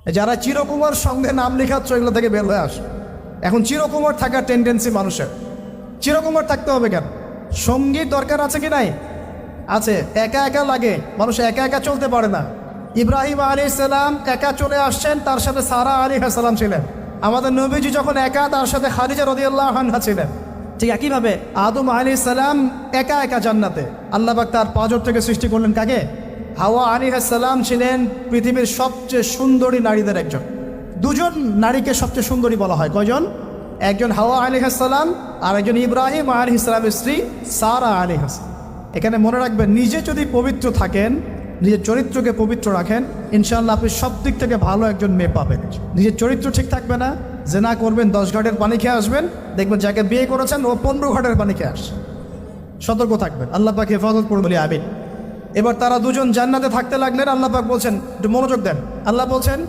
যারা চিরকুমার সঙ্গে নাম লেখাচ্ছ এগুলো থেকে বের হয়ে আসো। এখন চিরকুমার থাকার টেন্ডেন্সি মানুষের, চিরকুমার থাকতে হবে কেন? সঙ্গীর দরকার আছে কি নাই? আছে। একা একা লাগে, মানুষ একা একা চলতে পারে না। ইব্রাহিম আলাইহিস সালাম একা চলে আসছেন, তার সাথে সারা আলাইহিস সালাম ছিলেন। আমাদের নবীজি যখন একা, তার সাথে খাদিজা রাদিয়াল্লাহু আনহা ছিলেন। ঠিক একইভাবে আদম আলাইহিস সালাম একা একা জান্নাতে, আল্লাহ পাক তার পাঁজর থেকে সৃষ্টি করলেন কাকে? হাওয়া আলাইহিস সালাম ছিলেন পৃথিবীর সবচেয়ে সুন্দরী নারীদের একজন। দুজন নারীকে সবচেয়ে সুন্দরী বলা হয়, কয়জন? একজন হাওয়া আলাইহিস সালাম আর একজন ইব্রাহিম আলাইহিস সালামের স্ত্রী সারা আলাইহিস সালাম। এখানে মনে রাখবেন, নিজে যদি পবিত্র থাকেন, নিজের চরিত্রকে পবিত্র রাখেন, ইনশাআল্লাহ আপনি সব দিক থেকে ভালো একজন মেয়ে পাবেন। নিজের চরিত্র ঠিক থাকবে না, জেনা করবেন, 10 ঘাটের পানি খেয়ে আসবেন, দেখবেন যাকে বিয়ে করেছেন ও 15 ঘাটের পানি খেয়ে আসছে। সতর্ক থাকবেন, আল্লাহ পাক হেফাজত করুন বলি আমিন। এবার তারা দুজন জান্নাতে থাকতে লাগলেন। আল্লাহ পাক বলছেন, একটু মনোযোগ দেন, আল্লাহ বলছেন